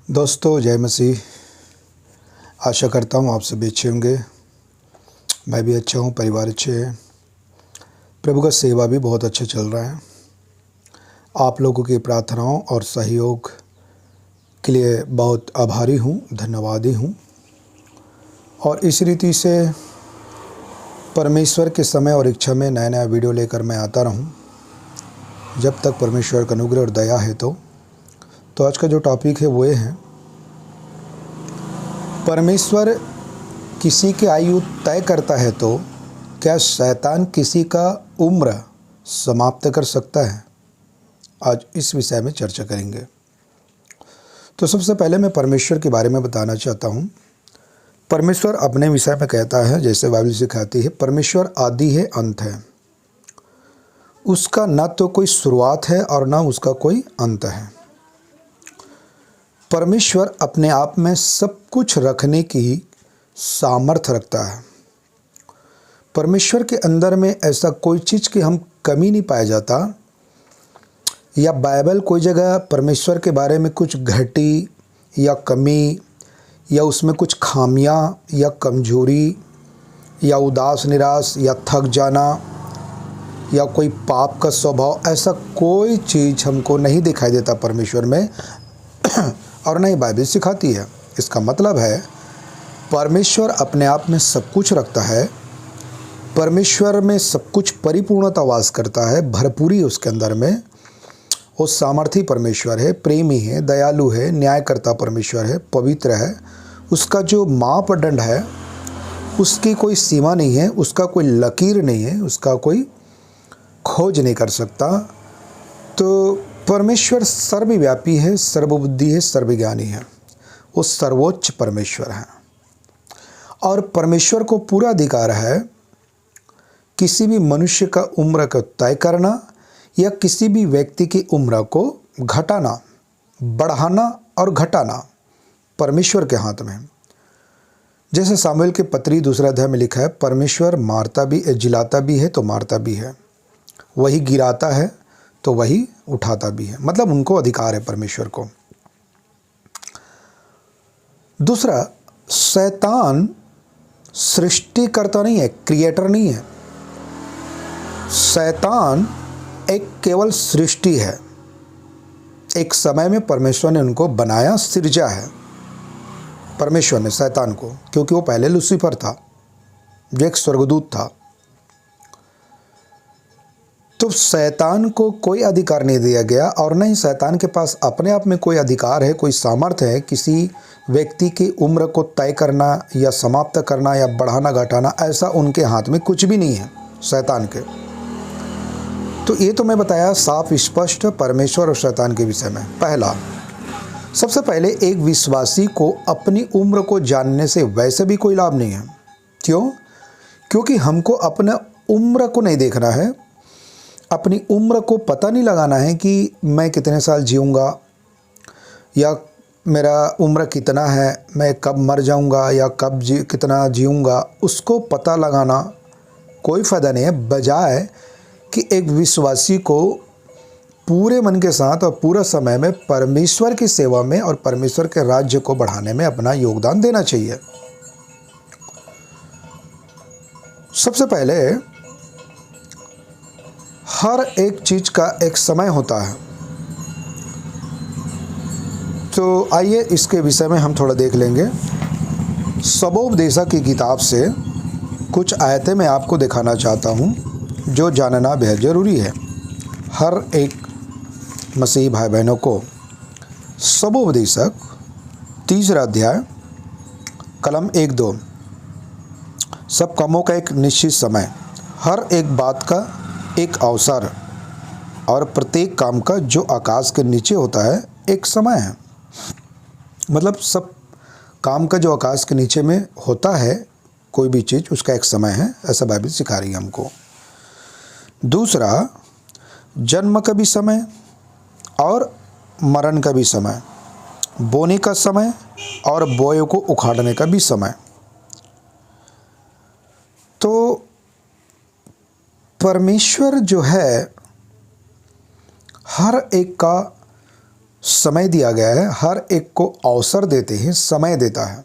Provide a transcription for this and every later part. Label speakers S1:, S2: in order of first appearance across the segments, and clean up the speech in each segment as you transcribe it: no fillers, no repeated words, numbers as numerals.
S1: दोस्तों जय मसीह। आशा करता हूँ आप सभी अच्छे होंगे। मैं भी अच्छा हूँ, परिवार अच्छे है, प्रभु का सेवा भी बहुत अच्छा चल रहा है। आप लोगों की प्रार्थनाओं और सहयोग के लिए बहुत आभारी हूँ, धन्यवादी हूँ। और इस रीति से परमेश्वर के समय और इच्छा में नया नया वीडियो लेकर मैं आता रहूँ, जब तक परमेश्वर का अनुग्रह और दया है। तो आज का जो टॉपिक है वो ये है, परमेश्वर किसी की आयु तय करता है तो क्या शैतान किसी का उम्र समाप्त कर सकता है। आज इस विषय में चर्चा करेंगे। तो सबसे पहले मैं परमेश्वर के बारे में बताना चाहता हूँ। परमेश्वर अपने विषय में कहता है, जैसे बाइबल सिखाती है, परमेश्वर आदि है, अंत है। उसका न तो कोई शुरुआत है और न उसका कोई अंत है। परमेश्वर अपने आप में सब कुछ रखने की सामर्थ्य रखता है। परमेश्वर के अंदर में ऐसा कोई चीज़ की हम कमी नहीं पाया जाता, या बाइबल कोई जगह परमेश्वर के बारे में कुछ घटी या कमी या उसमें कुछ खामियां या कमजोरी या उदास निराश या थक जाना या कोई पाप का स्वभाव, ऐसा कोई चीज़ हमको नहीं दिखाई देता परमेश्वर में और नहीं बाइबल सिखाती है। इसका मतलब है परमेश्वर अपने आप में सब कुछ रखता है। परमेश्वर में सब कुछ परिपूर्णता वास करता है, भरपूरी उसके अंदर में। वो सामर्थी परमेश्वर है, प्रेमी है, दयालु है, न्यायकर्ता परमेश्वर है, पवित्र है। उसका जो मापदंड है उसकी कोई सीमा नहीं है, उसका कोई लकीर नहीं है, उसका कोई खोज नहीं कर सकता। तो परमेश्वर सर्वव्यापी है, सर्वबुद्धि है, सर्वज्ञानी है। वो सर्वोच्च परमेश्वर है और परमेश्वर को पूरा अधिकार है किसी भी मनुष्य का उम्र को तय करना या किसी भी व्यक्ति की उम्र को घटाना, बढ़ाना और घटाना परमेश्वर के हाथ में है। जैसे सामुएल के पत्री 2 अध्याय में लिखा है, परमेश्वर मारता भी, जिलाता भी है तो मारता भी है, वही गिराता है तो वही उठाता भी है। मतलब उनको अधिकार है परमेश्वर को। दूसरा, शैतान सृष्टिकर्ता नहीं है, क्रिएटर नहीं है। शैतान एक केवल सृष्टि है। एक समय में परमेश्वर ने उनको बनाया, सृजा है परमेश्वर ने शैतान को, क्योंकि वो पहले लूसीफर था जो एक स्वर्गदूत था। तो शैतान को कोई अधिकार नहीं दिया गया और न ही शैतान के पास अपने आप में कोई अधिकार है, कोई सामर्थ्य है किसी व्यक्ति की उम्र को तय करना या समाप्त करना या बढ़ाना घटाना। ऐसा उनके हाथ में कुछ भी नहीं है शैतान के। तो ये तो मैं बताया साफ स्पष्ट परमेश्वर और शैतान के विषय में। पहला, सबसे पहले एक विश्वासी को अपनी उम्र को जानने से वैसे भी कोई लाभ नहीं है। क्यों? क्योंकि हमको अपने उम्र को नहीं देखना है, अपनी उम्र को पता नहीं लगाना है कि मैं कितने साल जीऊँगा या मेरा उम्र कितना है, मैं कब मर जाऊँगा या कब कितना जीऊँगा। उसको पता लगाना कोई फ़ायदा नहीं है, बजाय कि एक विश्वासी को पूरे मन के साथ और पूरा समय में परमेश्वर की सेवा में और परमेश्वर के राज्य को बढ़ाने में अपना योगदान देना चाहिए। सबसे पहले, हर एक चीज़ का एक समय होता है। तो आइए इसके विषय में हम थोड़ा देख लेंगे। सबोपदेशक की किताब से कुछ आयतें मैं आपको दिखाना चाहता हूँ जो जानना बेहद ज़रूरी है हर एक मसीही भाई बहनों को। सबोपदेशक 3 अध्याय कलम 1-2। सब कामों का एक निश्चित समय, हर एक बात का एक अवसर और प्रत्येक काम का जो आकाश के नीचे होता है एक समय है। मतलब सब काम का जो आकाश के नीचे में होता है कोई भी चीज़, उसका एक समय है, ऐसा बाइबल सिखा रही है हमको। दूसरा, जन्म का भी समय और मरण का भी समय, बोने का समय और बोए को उखाड़ने का भी समय। तो परमेश्वर जो है हर एक का समय दिया गया है, हर एक को अवसर देते हैं, समय देता है।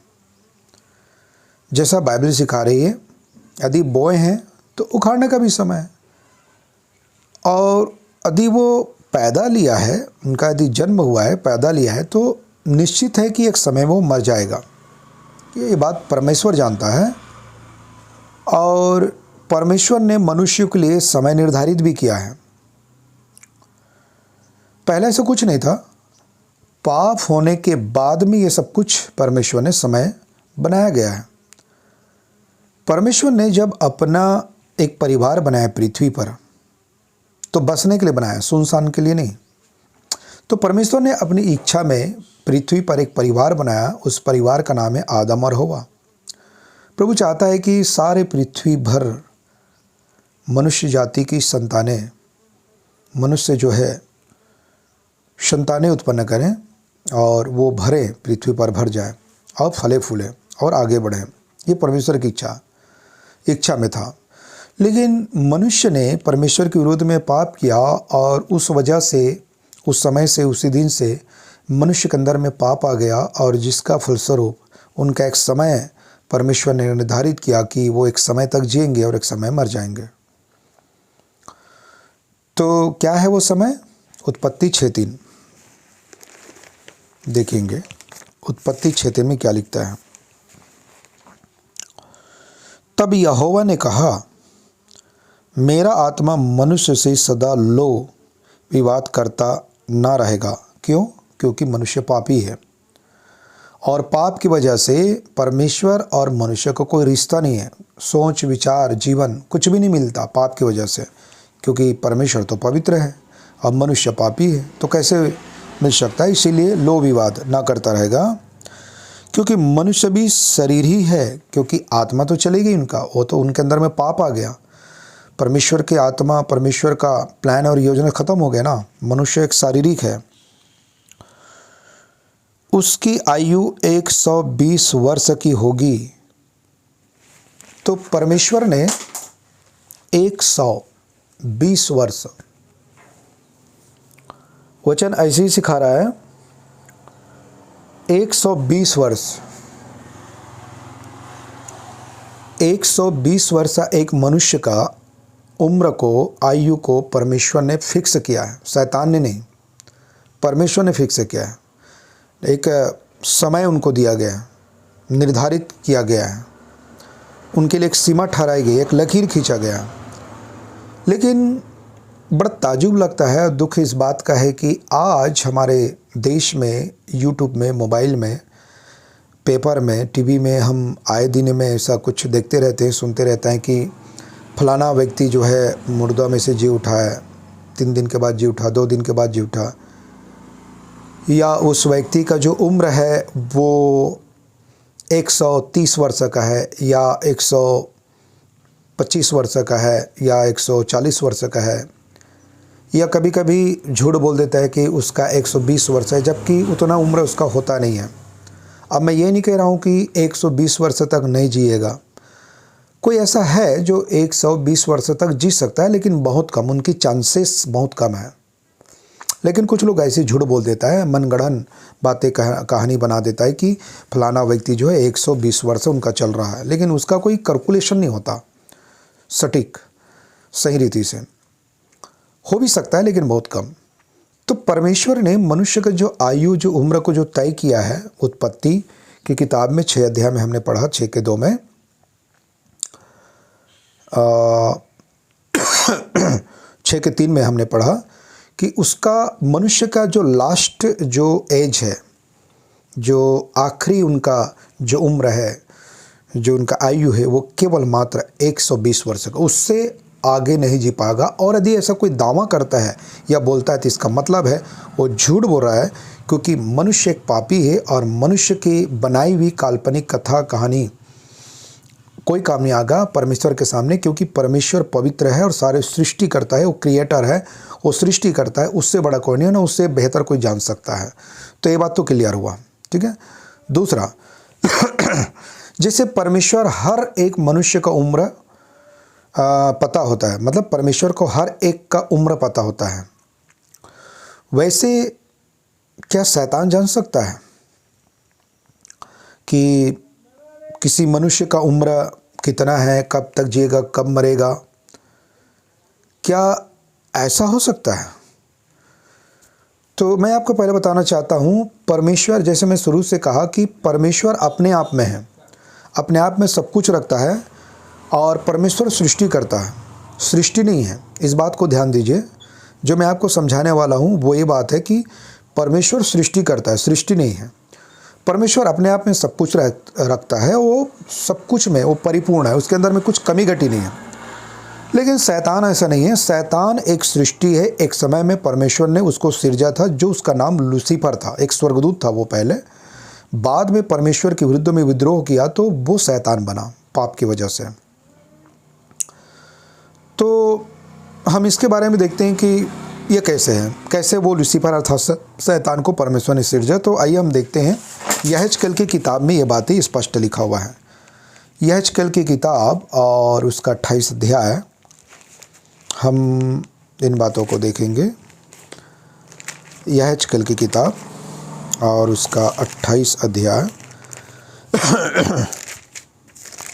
S1: जैसा बाइबल सिखा रही है, यदि बोए हैं तो उखाड़ने का भी समय है, और यदि वो पैदा लिया है, उनका यदि जन्म हुआ है, पैदा लिया है, तो निश्चित है कि एक समय वो मर जाएगा। ये बात परमेश्वर जानता है, और परमेश्वर ने मनुष्य के लिए समय निर्धारित भी किया है। पहले से कुछ नहीं था, पाप होने के बाद में ये सब कुछ परमेश्वर ने समय बनाया गया है। परमेश्वर ने जब अपना एक परिवार बनाया पृथ्वी पर, तो बसने के लिए बनाया, सुनसान के लिए नहीं। तो परमेश्वर ने अपनी इच्छा में पृथ्वी पर एक परिवार बनाया, उस परिवार का नाम है आदम और हव्वा। प्रभु चाहता है कि सारे पृथ्वी भर मनुष्य जाति की संतानें, मनुष्य जो है संतानें उत्पन्न करें, और वो भरे, पृथ्वी पर भर जाए और फले फूले और आगे बढ़े। ये परमेश्वर की इच्छा में था। लेकिन मनुष्य ने परमेश्वर के विरोध में पाप किया, और उस वजह से, उस समय से, उसी दिन से मनुष्य के अंदर में पाप आ गया, और जिसका फलस्वरूप उनका एक समय परमेश्वर ने निर्धारित किया कि वो एक समय तक जिएंगे और एक समय मर जाएंगे। तो क्या है वो समय? उत्पत्ति 6:3 देखेंगे। उत्पत्ति 6:3 में क्या लिखता है? तब यहोवा ने कहा, मेरा आत्मा मनुष्य से सदा लो विवाद करता ना रहेगा। क्यों? क्योंकि मनुष्य पापी है, और पाप की वजह से परमेश्वर और मनुष्य को कोई रिश्ता नहीं है, सोच विचार जीवन कुछ भी नहीं मिलता पाप की वजह से। क्योंकि परमेश्वर तो पवित्र है और मनुष्य पापी है, तो कैसे मिल सकता है? इसीलिए लो विवाद ना करता रहेगा। क्योंकि मनुष्य भी शरीर ही है, क्योंकि आत्मा तो चली गई उनका, वो तो उनके अंदर में पाप आ गया। परमेश्वर की आत्मा, परमेश्वर का प्लान और योजना खत्म हो गया ना। मनुष्य एक शारीरिक है। उसकी आयु 120 वर्ष की होगी। तो परमेश्वर ने 120 वर्ष, वचन ऐसे ही सिखा रहा है, 120 वर्ष, 120 वर्ष एक मनुष्य का उम्र को, आयु को परमेश्वर ने फिक्स किया है। शैतान ने नहीं, परमेश्वर ने फिक्स किया है। एक समय उनको दिया गया है, निर्धारित किया गया है, उनके लिए एक सीमा ठहराई गई, एक लकीर खींचा गया है। लेकिन बड़ा ताजुब लगता है, दुख इस बात का है कि आज हमारे देश में, यूट्यूब में, मोबाइल में, पेपर में, टीवी में हम आए दिन में ऐसा कुछ देखते रहते हैं, सुनते रहते हैं कि फलाना व्यक्ति जो है मुर्दा में से जी उठा है, 3 दिन के बाद जी उठा, 2 दिन के बाद जी उठा, या उस व्यक्ति का जो उम्र है वो 130 वर्ष का है, या 125 वर्ष का है, या 140 वर्ष का है, या कभी कभी झूठ बोल देता है कि उसका 120 वर्ष है, जबकि उतना उम्र उसका होता नहीं है। अब मैं ये नहीं कह रहा हूँ कि 120 वर्ष तक नहीं जिएगा, कोई ऐसा है जो 120 वर्ष तक जी सकता है, लेकिन बहुत कम, उनकी चांसेस बहुत कम है। लेकिन कुछ लोग ऐसे झूठ बोल देता है, मनगढ़ंत बातें कहानी बना देता है कि फलाना व्यक्ति जो है 120 वर्ष उनका चल रहा है, लेकिन उसका कोई कैलकुलेशन नहीं होता सटीक, सही रीति से। हो भी सकता है लेकिन बहुत कम। तो परमेश्वर ने मनुष्य का जो आयु, जो उम्र को जो तय किया है, उत्पत्ति की किताब में 6 अध्याय में हमने पढ़ा, 6:2 में 6:3 में हमने पढ़ा कि उसका, मनुष्य का जो लास्ट जो एज है, जो आखिरी उनका जो उम्र है, जो उनका आयु है, वो केवल मात्र 120 वर्ष का, उससे आगे नहीं जी पाएगा। और यदि ऐसा कोई दावा करता है या बोलता है तो इसका मतलब है वो झूठ बोल रहा है, क्योंकि मनुष्य एक पापी है, और मनुष्य की बनाई हुई काल्पनिक कथा कहानी कोई काम नहीं आएगा परमेश्वर के सामने। क्योंकि परमेश्वर पवित्र है और सारे सृष्टि करता है, वो क्रिएटर है, वो सृष्टि करता है, उससे बड़ा कोई नहीं है ना, उससे बेहतर कोई जान सकता है। तो ये बात तो क्लियर हुआ, ठीक है। दूसरा, जैसे परमेश्वर हर एक मनुष्य का उम्र पता होता है, मतलब परमेश्वर को हर एक का उम्र पता होता है, वैसे क्या शैतान जान सकता है कि किसी मनुष्य का उम्र कितना है, कब तक जिएगा, कब मरेगा? क्या ऐसा हो सकता है? तो मैं आपको पहले बताना चाहता हूँ, परमेश्वर, जैसे मैं शुरू से कहा कि परमेश्वर अपने आप में है, अपने आप में सब कुछ रखता है और परमेश्वर सृष्टि करता है, सृष्टि नहीं है। इस बात को ध्यान दीजिए। जो मैं आपको समझाने वाला हूँ वो ये बात है कि परमेश्वर सृष्टि करता है, सृष्टि नहीं है। परमेश्वर अपने आप में सब कुछ रखता है, वो सब कुछ में वो परिपूर्ण है, उसके अंदर में कुछ कमी घटी नहीं है। लेकिन शैतान ऐसा नहीं है। शैतान एक सृष्टि है। एक समय में परमेश्वर ने उसको सिरजा था, जो उसका नाम लूसीफर था, एक स्वर्गदूत था वो पहले। बाद में परमेश्वर के विरुद्ध में विद्रोह किया तो वो शैतान बना पाप की वजह से। तो हम इसके बारे में देखते हैं कि ये कैसे है, कैसे वो लूसीफर अर्थात शैतान को परमेश्वर ने सिरजा। तो आइए हम देखते हैं। यहेजकेल की किताब में ये बातें स्पष्ट लिखा हुआ है। यहेजकेल की किताब और उसका 28 अध्याय, हम इन बातों को देखेंगे। यहेजकेल की किताब और उसका 28 अध्याय।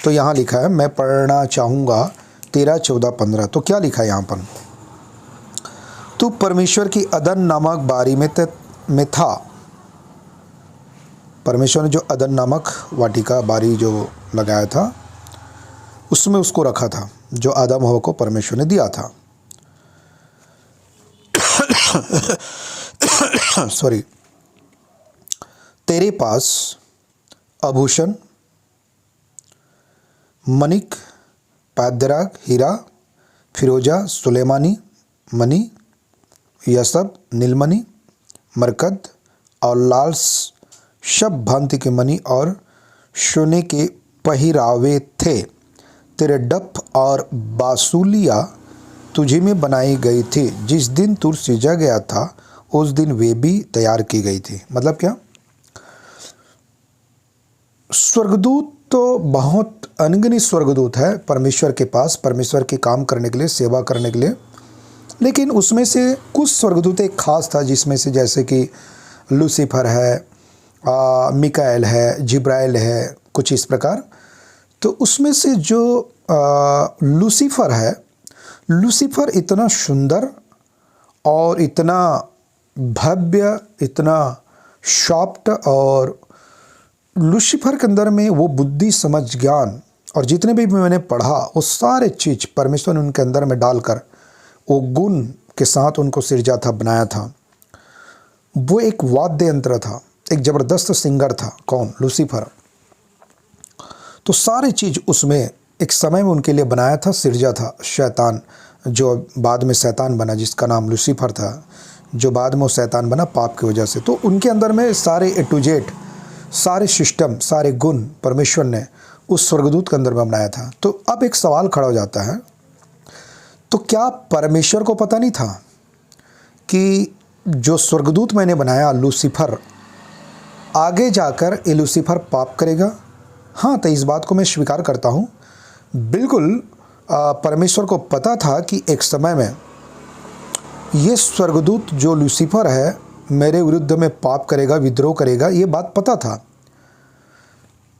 S1: तो यहाँ लिखा है, मैं पढ़ना चाहूँगा 13, 14, 15। तो क्या लिखा है यहाँ पर? तू परमेश्वर की अदन नामक बारी में था। परमेश्वर ने जो अदन नामक वाटिका, बारी जो लगाया था, उसमें उसको रखा था, जो आदम हवा को परमेश्वर ने दिया था। सॉरी। तेरे पास आभूषण, मणिक, पैदराग, हीरा, फिरोजा, सुलेमानी मणि, यसब, नीलमणि, मरकद और लाल शब भांति के मणि और सोने के पहिरावे थे। तेरे डफ और बांसुलियाँ तुझी में बनाई गई थी। जिस दिन तू सृजा गया था उस दिन वे भी तैयार की गई थी। मतलब क्या? स्वर्गदूत तो बहुत अनगिनत स्वर्गदूत है परमेश्वर के पास, परमेश्वर के काम करने के लिए, सेवा करने के लिए। लेकिन उसमें से कुछ स्वर्गदूत एक खास था, जिसमें से जैसे कि लूसीफर है, मिकाएल है, जिब्राइल है, कुछ इस प्रकार। तो उसमें से जो लूसीफर है, लूसीफर इतना सुंदर और इतना भव्य, इतना सॉफ्ट, और लूसीफर के अंदर में वो बुद्धि, समझ, ज्ञान और जितने भी मैंने पढ़ा वो सारे चीज़ परमेश्वर ने उनके अंदर में डालकर वो गुण के साथ उनको सिरजा था, बनाया था। वो एक वाद्य यंत्र था, एक ज़बरदस्त सिंगर था। कौन? लूसीफर। तो सारी चीज़ उसमें एक समय में उनके लिए बनाया था, सिरजा था। शैतान जो बाद में शैतान बना, जिसका नाम लूसीफर था, जो बाद में वो शैतान बना पाप की वजह से। तो उनके अंदर में सारे ए टू जेड, सारे सिस्टम, सारे गुण परमेश्वर ने उस स्वर्गदूत के अंदर में बनाया था। तो अब एक सवाल खड़ा हो जाता है, तो क्या परमेश्वर को पता नहीं था कि जो स्वर्गदूत मैंने बनाया लूसीफर, आगे जाकर ये लूसीफर पाप करेगा? हाँ, तो इस बात को मैं स्वीकार करता हूँ। बिल्कुल परमेश्वर को पता था कि एक समय में ये स्वर्गदूत जो लूसीफर है मेरे विरुद्ध में पाप करेगा, विद्रोह करेगा, ये बात पता था।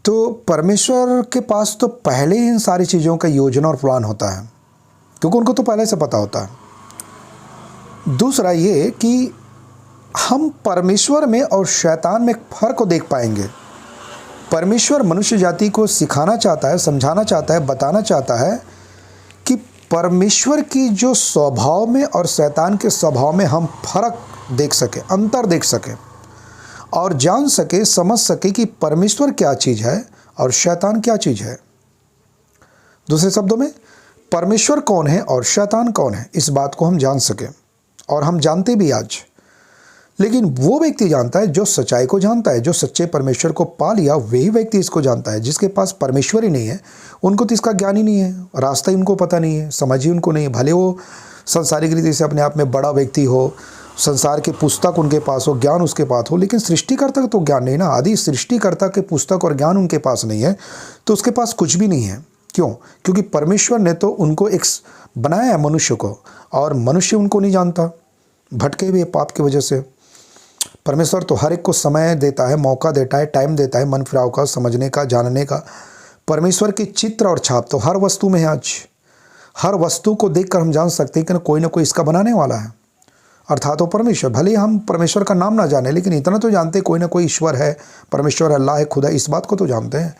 S1: तो परमेश्वर के पास तो पहले ही इन सारी चीज़ों का योजना और प्लान होता है, क्योंकि उनको तो पहले से पता होता है। दूसरा ये कि हम परमेश्वर में और शैतान में फ़र्क को देख पाएंगे। परमेश्वर मनुष्य जाति को सिखाना चाहता है, समझाना चाहता है, बताना चाहता है कि परमेश्वर की जो स्वभाव में और शैतान के स्वभाव में हम फ़र्क देख सके, अंतर देख सके और जान सके, समझ सके कि परमेश्वर क्या चीज़ है और शैतान क्या चीज़ है। दूसरे शब्दों में, परमेश्वर कौन है और शैतान कौन है, इस बात को हम जान सके। और हम जानते भी आज। लेकिन वो व्यक्ति जानता है जो सच्चाई को जानता है, जो सच्चे परमेश्वर को पा लिया, वही व्यक्ति इसको जानता है। जिसके पास परमेश्वर ही नहीं है, उनको तो इसका ज्ञान ही नहीं है, रास्ता ही उनको पता नहीं है, समझ ही उनको नहीं है। भले वो संसारिक रीति से अपने आप में बड़ा व्यक्ति हो, संसार की पुस्तक उनके पास हो, ज्ञान उसके पास हो, लेकिन सृष्टिकर्ता का तो ज्ञान नहीं ना। आदि सृष्टिकर्ता के पुस्तक और ज्ञान उनके पास नहीं है, तो उसके पास कुछ भी नहीं है। क्यों? क्योंकि परमेश्वर ने तो उनको एक बनाया है, मनुष्य को, और मनुष्य उनको नहीं जानता, भटके हुए पाप की वजह से। परमेश्वर तो हर एक को समय देता है, मौका देता है, टाइम देता है मन फिराव का, समझने का, जानने का। परमेश्वर की चित्र और छाप तो हर वस्तु में है। आज हर वस्तु को देखकर हम जान सकते हैं कि कोई ना कोई इसका बनाने वाला है, अर्थात वो परमेश्वर। भले ही हम परमेश्वर का नाम ना जाने, लेकिन इतना तो जानते कोई ना कोई ईश्वर है, परमेश्वर अल्लाह है, खुदा, इस बात को तो जानते हैं।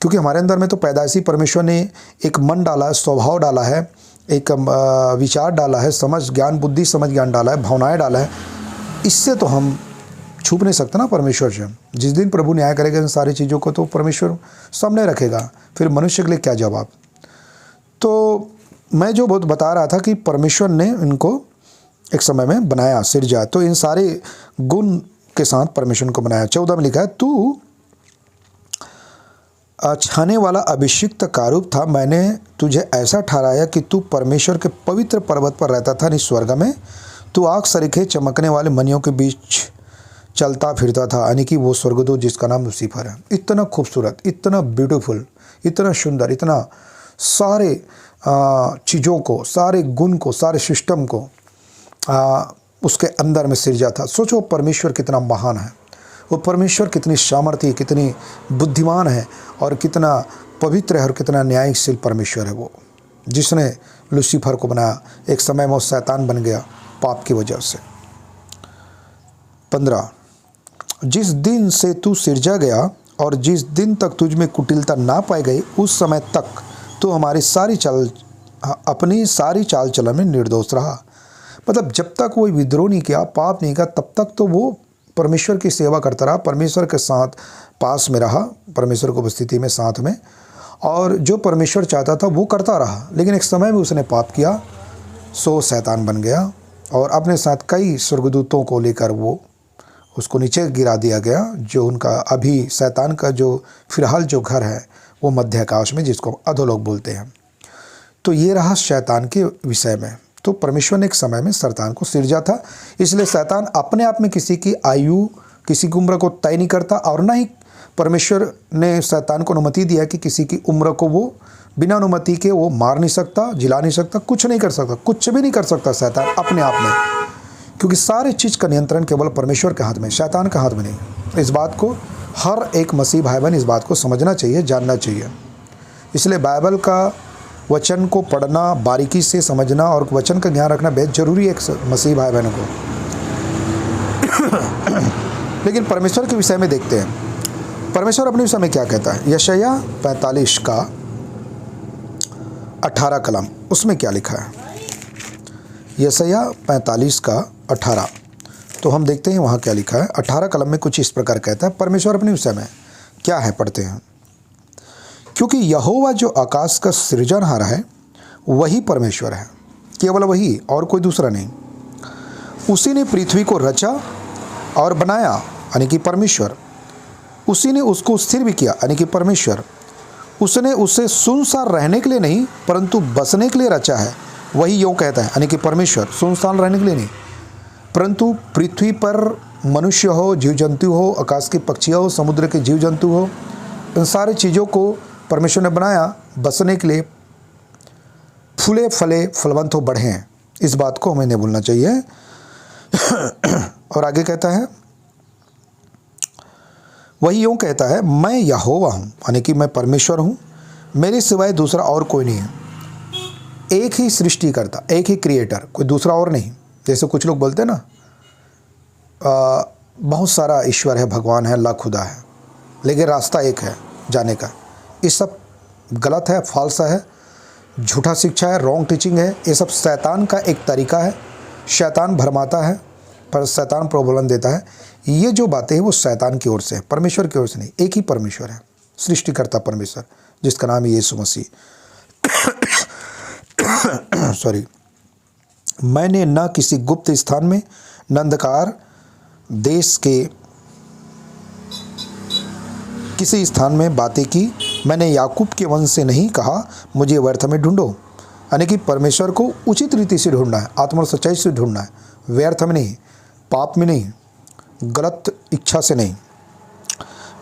S1: क्योंकि हमारे अंदर में तो पैदाइशी परमेश्वर ने एक मन डाला है, स्वभाव डाला है, एक विचार डाला है, समझ ज्ञान बुद्धि समझ ज्ञान डाला है, भावनाएं डाला है। इससे तो हम छुप नहीं सकते ना परमेश्वर से। जिस दिन प्रभु न्याय करेगा इन सारी चीज़ों को तो परमेश्वर सामने रखेगा, फिर मनुष्य के लिए क्या जवाब। तो मैं जो बहुत बता रहा था कि परमेश्वर ने इनको एक समय में बनाया, सिरजा, तो इन सारे गुण के साथ परमेश्वर को बनाया। 14 में लिखा है, तू छाने वाला अभिषिक्त कारूब था, मैंने तुझे ऐसा ठहराया कि तू परमेश्वर के पवित्र पर्वत पर रहता था, स्वर्ग में तू आग सरीखे चमकने वाले मनियों के बीच चलता फिरता था, यानी कि वो स्वर्गदूत जिसका नाम लूसीफर है। इतना खूबसूरत, इतना ब्यूटीफुल, इतना सुंदर, इतना सारे चीज़ों को, सारे गुण को, सारे सिस्टम को उसके अंदर में सिरजा था। सोचो परमेश्वर कितना महान है, वो परमेश्वर कितनी सामर्थ्य, कितनी बुद्धिमान है और कितना पवित्र है और कितना न्यायशील परमेश्वर है वो, जिसने लूसीफर को बनाया। एक समय में वो शैतान बन गया पाप की वजह से। 15, जिस दिन से तू सिरजा गया और जिस दिन तक तुझ में कुटिलता ना पाई गई, उस समय तक तू अपनी सारी चाल चलन में निर्दोष रहा। मतलब जब तक वो विद्रोह नहीं किया, पाप नहीं किया, तब तक तो वो परमेश्वर की सेवा करता रहा, परमेश्वर के साथ पास में रहा, परमेश्वर की उपस्थिति में, साथ में, और जो परमेश्वर चाहता था वो करता रहा। लेकिन एक समय में उसने पाप किया, सो शैतान बन गया और अपने साथ कई स्वर्गदूतों को लेकर वो उसको नीचे गिरा दिया गया। जो उनका अभी शैतान का जो फिलहाल जो घर है वो मध्य आकाश में, जिसको अधोलोक बोलते हैं। तो ये रहा शैतान के विषय में। तो परमेश्वर ने एक समय में शैतान को सिरजा था, इसलिए शैतान अपने आप में किसी की आयु, किसी की उम्र को तय नहीं करता, और ना ही परमेश्वर ने शैतान को अनुमति दिया कि किसी की उम्र को वो बिना अनुमति के वो मार नहीं सकता, जिला नहीं सकता, कुछ नहीं कर सकता, कुछ भी नहीं कर सकता शैतान अपने आप में, क्योंकि सारी चीज़ का नियंत्रण केवल परमेश्वर के हाथ में, शैतान के हाथ में नहीं। इस बात को हर एक मसीह भाई बहन इस बात को समझना चाहिए, जानना चाहिए। इसलिए बाइबल का वचन को पढ़ना, बारीकी से समझना और वचन का ज्ञान रखना बेहद जरूरी है एक मसीह भाई बहनों को। लेकिन परमेश्वर के विषय में देखते हैं, परमेश्वर अपने विषय में क्या कहता है। यशायाह 45 का 18 कलम, उसमें क्या लिखा है। यशायाह 45 का 18, तो हम देखते हैं वहाँ क्या लिखा है। 18 कलम में कुछ इस प्रकार कहता है परमेश्वर अपने विषय में क्या है, पढ़ते हैं। क्योंकि यहोवा जो आकाश का सृजनहार है वही परमेश्वर है, केवल वही और कोई दूसरा नहीं। उसी ने पृथ्वी को रचा और बनाया, यानी कि परमेश्वर। उसी ने उसको स्थिर भी किया, यानी कि परमेश्वर। उसने उसे सुनसान रहने के लिए नहीं परंतु बसने के लिए रचा है, वही यूँ कहता है, यानी कि परमेश्वर। सुनसान रहने के लिए नहीं, परंतु पृथ्वी पर मनुष्य हो, जीव जंतु हो, आकाश के पक्षी हो, समुद्र के जीव जंतु हो, इन सारी चीज़ों को परमेश्वर ने बनाया बसने के लिए, फूले फले फलवंत हो बढ़े। इस बात को हमें नहीं भूलना चाहिए। और आगे कहता है, वही यूँ कहता है, मैं यहोवा हूँ, यानी कि मैं परमेश्वर हूँ, मेरे सिवाय दूसरा और कोई नहीं है। एक ही सृष्टि करता, एक ही क्रिएटर, कोई दूसरा और नहीं। जैसे कुछ लोग बोलते हैं ना, बहुत सारा ईश्वर है, भगवान है, अल्लाह खुदा है, लेकिन रास्ता एक है जाने का। ये सब गलत है, फाल्स है, झूठा शिक्षा है, रॉन्ग टीचिंग है। ये सब शैतान का एक तरीका है। शैतान भरमाता है पर शैतान प्रलोभन देता है। ये जो बातें हैं वो शैतान की ओर से है, परमेश्वर की ओर से नहीं। एक ही परमेश्वर है, सृष्टिकर्ता परमेश्वर, जिसका नाम है यीशु मसीह। सॉरी, मैंने न किसी गुप्त स्थान में, न अंधकार देश के किसी स्थान में बातें की। मैंने याकूब के वंश से नहीं कहा मुझे व्यर्थ में ढूंढो, यानी कि परमेश्वर को उचित रीति से ढूंढना है, आत्मा और सच्चाई से ढूंढना है, व्यर्थ में नहीं, पाप में नहीं, गलत इच्छा से नहीं।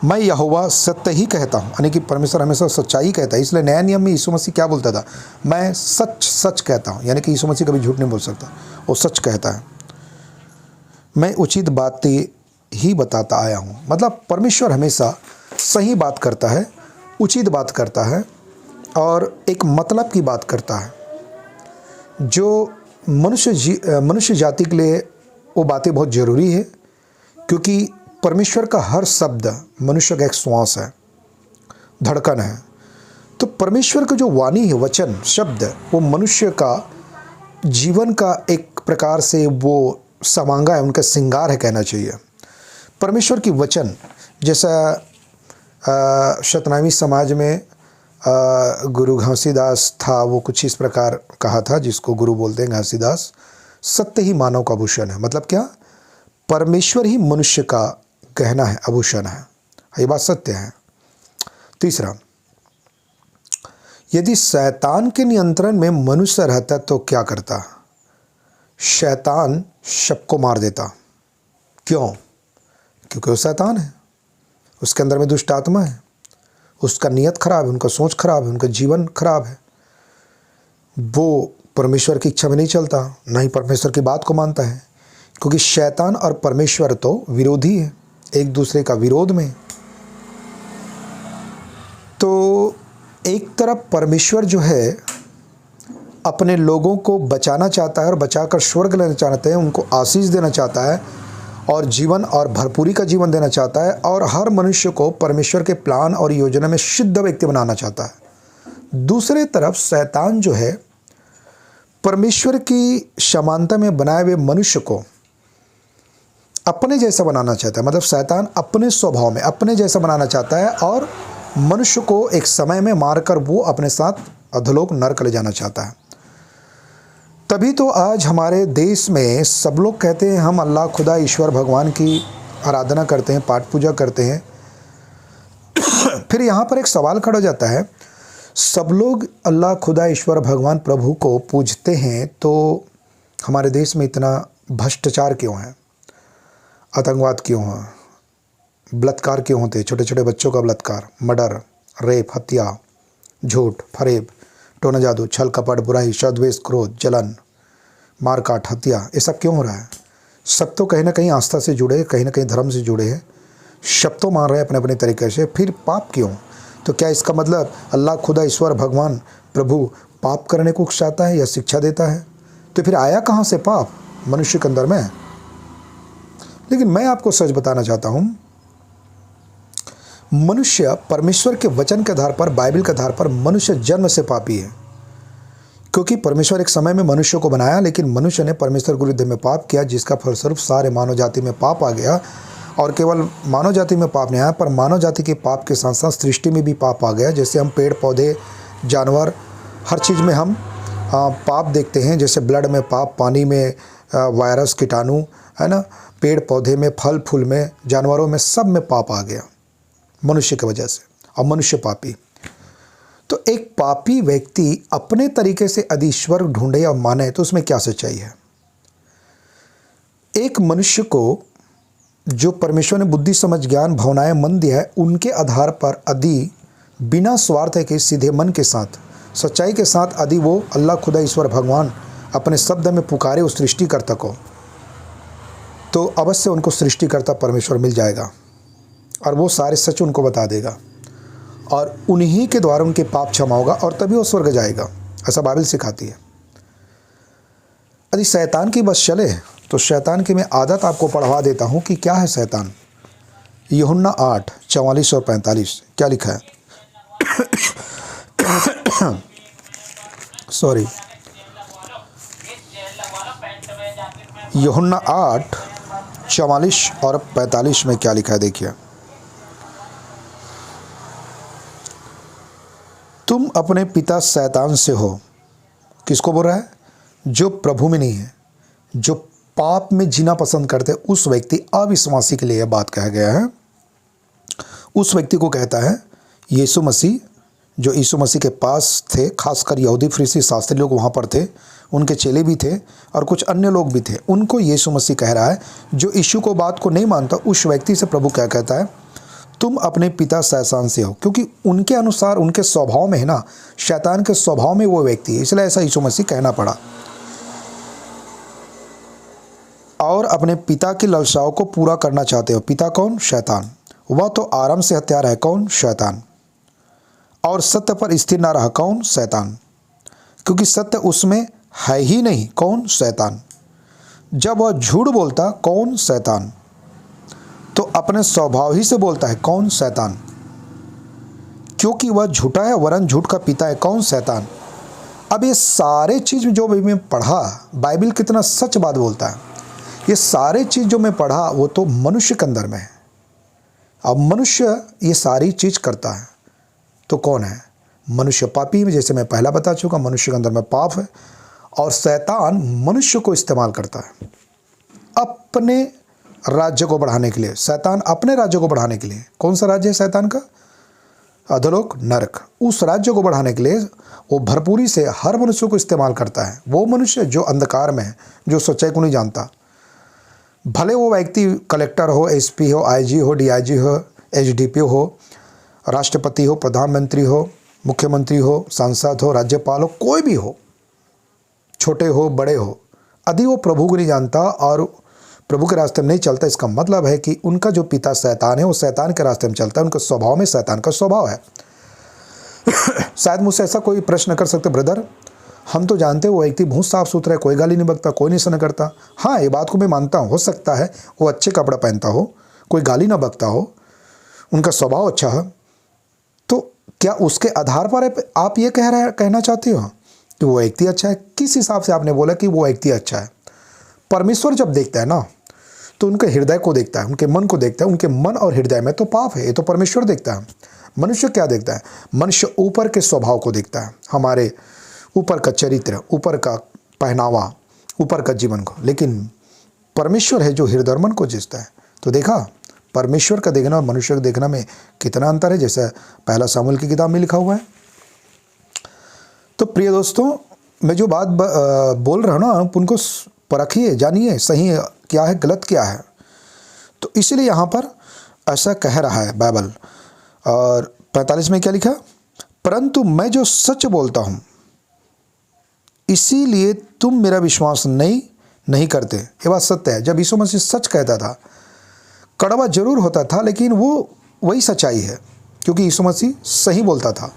S1: मैं यहोवा सत्य ही कहता हूँ, यानी कि परमेश्वर हमेशा सच्चाई कहता है। इसलिए नया नियम में यीशु मसीह क्या बोलता था, मैं सच सच कहता हूँ, यानी कि यीशु मसीह कभी झूठ नहीं बोल सकता, वो सच कहता है। मैं उचित बातें ही बताता आया हूँ। मतलब परमेश्वर हमेशा सही बात करता है, उचित बात करता है और एक मतलब की बात करता है। जो मनुष्य जाति के लिए वो बातें बहुत ज़रूरी है, क्योंकि परमेश्वर का हर शब्द मनुष्य का एक श्वास है, धड़कन है। तो परमेश्वर का जो वाणी है, वचन, शब्द, वो मनुष्य का जीवन का एक प्रकार से वो समांगा है, उनका श्रृंगार है कहना चाहिए। परमेश्वर की वचन, जैसा सतनामी समाज में गुरु घासीदास था, वो कुछ इस प्रकार कहा था, जिसको गुरु बोलते हैं घासीदास, सत्य ही मानव का आभूषण है। मतलब क्या? परमेश्वर ही मनुष्य का गहना है, आभूषण है। ये बात सत्य है। तीसरा, यदि शैतान के नियंत्रण में मनुष्य रहता तो क्या करता? शैतान सबको मार देता। क्यों? क्योंकि वो शैतान है, उसके अंदर में दुष्ट आत्मा है, उसका नियत खराब है, उनका सोच खराब है, उनका जीवन खराब है। वो परमेश्वर की इच्छा में नहीं चलता, ना ही परमेश्वर की बात को मानता है, क्योंकि शैतान और परमेश्वर तो विरोधी है, एक दूसरे का विरोध में। तो एक तरफ परमेश्वर जो है अपने लोगों को बचाना चाहता है और बचाकर स्वर्ग लेना चाहते हैं, उनको आशीष देना चाहता है और जीवन और भरपूरी का जीवन देना चाहता है, और हर मनुष्य को परमेश्वर के प्लान और योजना में शुद्ध व्यक्ति बनाना चाहता है। दूसरे तरफ शैतान जो है परमेश्वर की समानता में बनाए हुए मनुष्य को अपने जैसा बनाना चाहता है। मतलब शैतान अपने स्वभाव में अपने जैसा बनाना चाहता है और मनुष्य को एक समय में मारकर वो अपने साथ अधोलोक नरक ले जाना चाहता है। तभी तो आज हमारे देश में सब लोग कहते हैं हम अल्लाह, खुदा, ईश्वर, भगवान की आराधना करते हैं, पाठ पूजा करते हैं। फिर यहाँ पर एक सवाल खड़ा हो जाता है, सब लोग अल्लाह, खुदा, ईश्वर, भगवान, प्रभु को पूजते हैं, तो हमारे देश में इतना भ्रष्टाचार क्यों है? आतंकवाद क्यों है? बलात्कार क्यों होते हैं? छोटे छोटे बच्चों का बलात्कार, मर्डर, रेप, हत्या, झूठ, फरेब, टोना जादू, छल कपट, बुराई, शद्वेष, क्रोध, जलन, मारकाट, हत्या, ये सब क्यों हो रहा है? सब तो कहीं ना कहीं आस्था से जुड़े, कहीं ना कहीं धर्म से जुड़े हैं, सब तो मान रहे हैं अपने अपने तरीके से। फिर पाप क्यों? तो क्या इसका मतलब अल्लाह, खुदा, ईश्वर, भगवान, प्रभु पाप करने को उकसाता है या शिक्षा देता है? तो फिर आया कहाँ से पाप मनुष्य के अंदर में? लेकिन मैं आपको सच बताना चाहता हूँ, मनुष्य परमेश्वर के वचन के आधार पर, बाइबल के आधार पर मनुष्य जन्म से पापी है। क्योंकि परमेश्वर एक समय में मनुष्य को बनाया, लेकिन मनुष्य ने परमेश्वर के विरुद्ध में पाप किया, जिसका फलस्वरूप सारे मानव जाति में पाप आ गया। और केवल मानव जाति में पाप नहीं आया, पर मानव जाति के पाप के साथ साथ सृष्टि में भी पाप आ गया। जैसे हम पेड़ पौधे, जानवर, हर चीज़ में हम पाप देखते हैं। जैसे ब्लड में पाप, पानी में वायरस, कीटाणु, है ना, पेड़ पौधे में, फल फूल में, जानवरों में, सब में पाप आ गया मनुष्य की वजह से, और मनुष्य पापी। तो एक पापी व्यक्ति अपने तरीके से यदि ईश्वर ढूंढे या माने तो उसमें क्या सच्चाई है? एक मनुष्य को जो परमेश्वर ने बुद्धि, समझ, ज्ञान, भावनाएं, मन दिया है, उनके आधार पर यदि बिना स्वार्थ के सीधे मन के साथ, सच्चाई के साथ यदि वो अल्लाह, खुदा, ईश्वर, भगवान अपने शब्द में पुकारे उस सृष्टिकर्ता को, तो अवश्य उनको सृष्टिकर्ता परमेश्वर मिल जाएगा और वो सारे सच उनको बता देगा और उन्हीं के द्वारा उनके पाप क्षमा होगा और तभी वो स्वर्ग जाएगा। ऐसा बाइबल सिखाती है। यदि शैतान की बस चले तो शैतान की मैं आदत आपको पढ़वा देता हूँ कि क्या है शैतान। यूहन्ना 8:44 और 45 क्या लिखा है? सॉरी, यूहन्ना 8:44 और 45 में क्या लिखा है देखिए। तुम अपने पिता शैतान से हो। किसको बोल रहा है? जो प्रभु में नहीं है, जो पाप में जीना पसंद करते, उस व्यक्ति, अविश्वासी के लिए यह बात कहा गया है। उस व्यक्ति को कहता है यीशु मसीह, जो यीशु मसीह के पास थे, खासकर यहूदी फरीसी शास्त्री लोग वहाँ पर थे, उनके चेले भी थे और कुछ अन्य लोग भी थे। उनको यीशु मसीह कह रहा है, जो यीशु को बात को नहीं मानता, उस व्यक्ति से प्रभु क्या कहता है? तुम अपने पिता शैतान से हो। क्योंकि उनके अनुसार, उनके स्वभाव में है ना, शैतान के स्वभाव में वो व्यक्ति है, इसलिए ऐसा यीशु मसीह कहना पड़ा। और अपने पिता की लालसाओं को पूरा करना चाहते हो। पिता कौन? शैतान। वह तो आराम से हत्यारा है। कौन? शैतान। और सत्य पर स्थिर ना रहा। कौन? शैतान। क्योंकि सत्य उसमें है ही नहीं। कौन? शैतान। जब वह झूठ बोलता, कौन? शैतान। तो अपने स्वभाव ही से बोलता है। कौन? शैतान। क्योंकि वह झूठा है वरन झूठ का पिता है। कौन? शैतान। अब ये सारे चीज़ जो भी मैं पढ़ा, बाइबल कितना सच बात बोलता है। ये सारे चीज़ जो मैं पढ़ा वो तो मनुष्य के अंदर में है। अब मनुष्य ये सारी चीज़ करता है तो कौन है? मनुष्य पापी में, जैसे मैं पहला बता चुका, मनुष्य के अंदर में पाप है। और शैतान मनुष्य को इस्तेमाल करता है अपने राज्य को बढ़ाने के लिए। शैतान अपने राज्य को बढ़ाने के लिए, कौन सा राज्य है शैतान का? अधोलोक, नरक। उस राज्य को बढ़ाने के लिए वो भरपूरी से हर मनुष्य को इस्तेमाल करता है। वो मनुष्य जो अंधकार में है, जो सच्चाई को नहीं जानता, भले वो व्यक्ति कलेक्टर हो, एसपी हो, आईजी हो, डीआईजी हो, एचडीपी हो, राष्ट्रपति हो, प्रधानमंत्री हो, मुख्यमंत्री हो, सांसद हो, राज्यपाल हो, कोई भी हो, छोटे हो बड़े हो, यदि वो प्रभु को नहीं जानता और प्रभु के रास्ते में नहीं चलता, इसका मतलब है कि उनका जो पिता शैतान है वो शैतान के रास्ते में चलता है। उनके स्वभाव में शैतान का स्वभाव है। शायद मुझसे ऐसा कोई प्रश्न कर सकते, ब्रदर हम तो जानते हैं वो व्यक्ति बहुत साफ सुथरा है, कोई गाली नहीं बकता, कोई निशाना करता। हाँ, ये बात को मैं मानता हूँ। हो सकता है वो अच्छे कपड़ा पहनता हो, कोई गाली ना बकता हो, उनका स्वभाव अच्छा है, तो क्या उसके आधार पर आप ये कहना चाहते हो कि वो व्यक्ति अच्छा है? किस हिसाब से आपने बोला कि वो व्यक्ति अच्छा है? परमेश्वर जब देखता है ना, तो उनके हृदय को देखता है, उनके मन को देखता है। उनके मन और हृदय में तो पाप है, ये तो परमेश्वर देखता है। मनुष्य क्या देखता है? मनुष्य ऊपर के स्वभाव को देखता है, हमारे ऊपर का चरित्र, ऊपर का पहनावा, ऊपर का जीवन को। लेकिन परमेश्वर है जो हृदय और मन को जीतता है। तो देखा, परमेश्वर का देखना और मनुष्य का देखना में कितना अंतर है, जैसे पहला सामुएल की किताब में लिखा हुआ है। तो प्रिय दोस्तों, मैं जो बात बोल रहा हूँ ना, आप उनको परखिए, जानिए सही क्या है, गलत क्या है। तो इसीलिए यहाँ पर ऐसा कह रहा है बाइबल। और 45 में क्या लिखा? परंतु मैं जो सच बोलता हूँ इसीलिए तुम मेरा विश्वास नहीं करते। ये बात सत्य है। जब यीशु मसीह सच कहता था, कड़वा जरूर होता था, लेकिन वो वही सच्चाई है, क्योंकि यीशु मसीह सही बोलता था।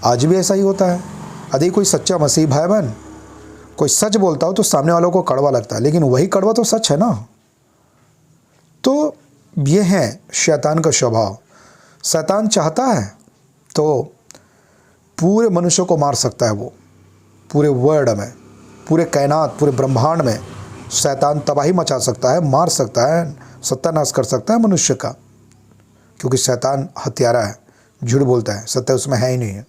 S1: आज भी ऐसा ही होता है। यदि कोई सच्चा मसीह भाई बहन कोई सच बोलता हो तो सामने वालों को कड़वा लगता है, लेकिन वही कड़वा तो सच है ना। तो ये है शैतान का स्वभाव। शैतान चाहता है तो पूरे मनुष्य को मार सकता है। वो पूरे वर्ल्ड में, पूरे कायनात, पूरे ब्रह्मांड में शैतान तबाही मचा सकता है, मार सकता है, सत्यानाश कर सकता है मनुष्य का, क्योंकि शैतान हत्यारा है, झूठ बोलता है, सत्य उसमें है ही नहीं है।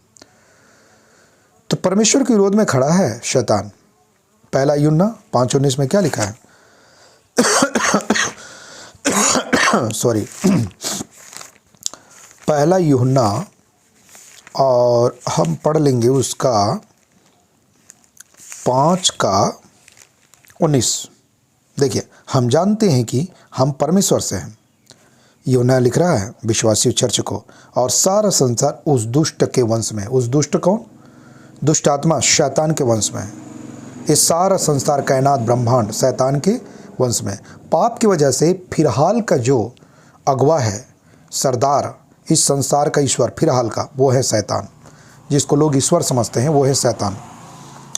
S1: तो परमेश्वर के विरोध में खड़ा है शैतान। पहला यूहन्ना 5:19 में क्या लिखा है? सॉरी, पहला यूहन्ना, और हम पढ़ लेंगे उसका 5:19। देखिए, हम जानते हैं कि हम परमेश्वर से हैं। यूहन्ना लिख रहा है विश्वासी चर्च को, और सारा संसार उस दुष्ट के वंश में। उस दुष्ट कौन? दुष्ट आत्मा शैतान के वंश में है। ये सारा संसार, कायनात, ब्रह्मांड शैतान के वंश में। पाप की वजह से फिलहाल का जो अगवा है, सरदार, इस संसार का ईश्वर फिलहाल का, वो है शैतान। जिसको लोग ईश्वर समझते हैं वो है शैतान।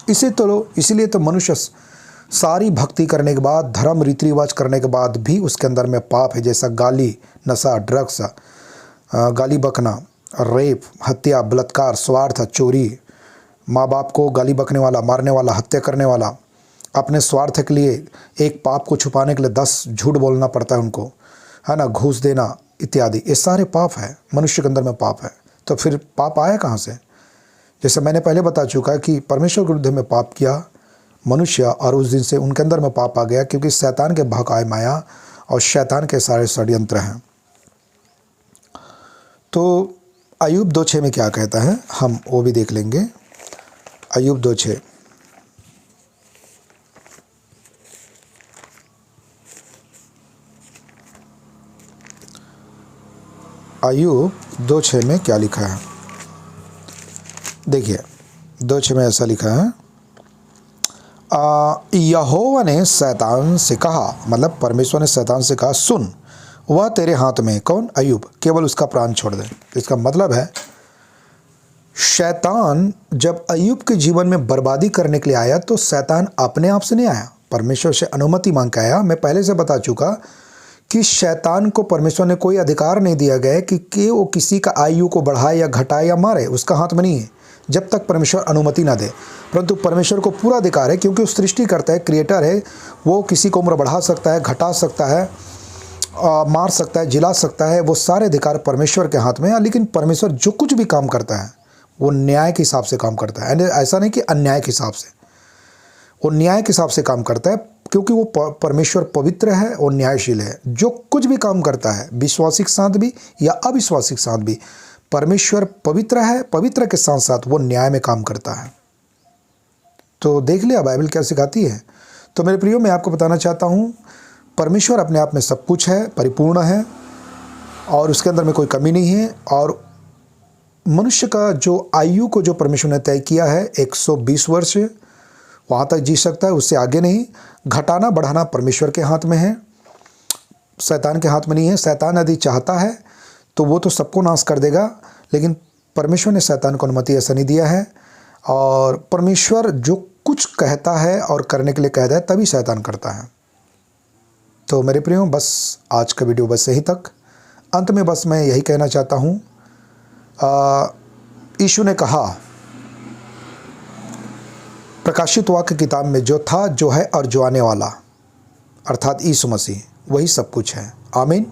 S1: इसीलिए तो मनुष्य सारी भक्ति करने के बाद, धर्म रीति रिवाज करने के बाद भी उसके अंदर में पाप है। जैसा गाली, नशा, ड्रग्स, गाली बकना, रेप, हत्या, बलात्कार, स्वार्थ, चोरी, माँ बाप को गाली बकने वाला, मारने वाला, हत्या करने वाला, अपने स्वार्थ के लिए एक पाप को छुपाने के लिए 10 झूठ बोलना पड़ता है उनको, है ना, घूस देना इत्यादि। ये सारे पाप है, मनुष्य के अंदर में पाप है। तो फिर पाप आया कहाँ से? जैसे मैंने पहले बता चुका है कि परमेश्वर के विरुद्ध में पाप किया मनुष्य, और उस दिन से उनके अंदर में पाप आ गया, क्योंकि शैतान के भकाए माया और शैतान के सारे षड्यंत्र हैं। तो अय्यूब 2:6 में क्या कहता है, हम वो भी देख लेंगे। अय्यूब 2:6, अय्यूब 2:6 में क्या लिखा है? देखिए, 2:6 में ऐसा लिखा है, यहोवा ने शैतान से कहा, मतलब परमेश्वर ने शैतान से कहा, सुन, वह तेरे हाथ में है। कौन? अय्यूब। केवल उसका प्राण छोड़ दे। इसका मतलब है शैतान जब अय्यूब के जीवन में बर्बादी करने के लिए आया तो शैतान अपने आप से नहीं आया, परमेश्वर से अनुमति मांग के आया। मैं पहले से बता चुका कि शैतान को परमेश्वर ने कोई अधिकार नहीं दिया गया कि वो किसी का आयु को बढ़ाए या घटाए या मारे, उसका हाथ में नहीं है जब तक परमेश्वर अनुमति ना दे। परंतु परमेश्वर को पूरा अधिकार है, क्योंकि वो सृष्टि करता है, क्रिएटर है। वो किसी को उम्र बढ़ा सकता है, घटा सकता है, मार सकता है, जिला सकता है। वो सारे अधिकार परमेश्वर के हाथ में है। लेकिन परमेश्वर जो कुछ भी काम करता है वो न्याय के हिसाब से काम करता है। ऐसा नहीं कि अन्याय के हिसाब से, वो न्याय के हिसाब से काम करता है, क्योंकि वो परमेश्वर पवित्र है और न्यायशील है। जो कुछ भी काम करता है, विश्वासी के साथ भी या अविश्वासी के साथ भी, परमेश्वर पवित्र है। पवित्र के साथ साथ वो न्याय में काम करता है। तो देख लिया बाइबल क्या सिखाती है। तो मेरे प्रियो, मैं आपको बताना चाहता हूँ, परमेश्वर अपने आप में सब कुछ है, परिपूर्ण है और उसके अंदर में कोई कमी नहीं है। और मनुष्य का जो आयु को जो परमेश्वर ने तय किया है 120 वर्ष, वहाँ तक जी सकता है, उससे आगे नहीं। घटाना बढ़ाना परमेश्वर के हाथ में है, शैतान के हाथ में नहीं है। शैतान यदि चाहता है तो वो तो सबको नाश कर देगा, लेकिन परमेश्वर ने शैतान को अनुमति ऐसा नहीं दिया है। और परमेश्वर जो कुछ कहता है और करने के लिए कहता है तभी शैतान करता है। तो मेरे प्रियो, बस आज का वीडियो बस यहीं तक। अंत में बस मैं यही कहना चाहता हूँ, यीशु ने कहा प्रकाशित वाक्य किताब में, जो था, जो है और जो आने वाला, अर्थात यीशु मसीह, वही सब कुछ है। आमीन।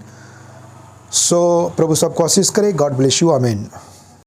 S1: सो प्रभु सबको आशीष करे। God bless you. आमीन।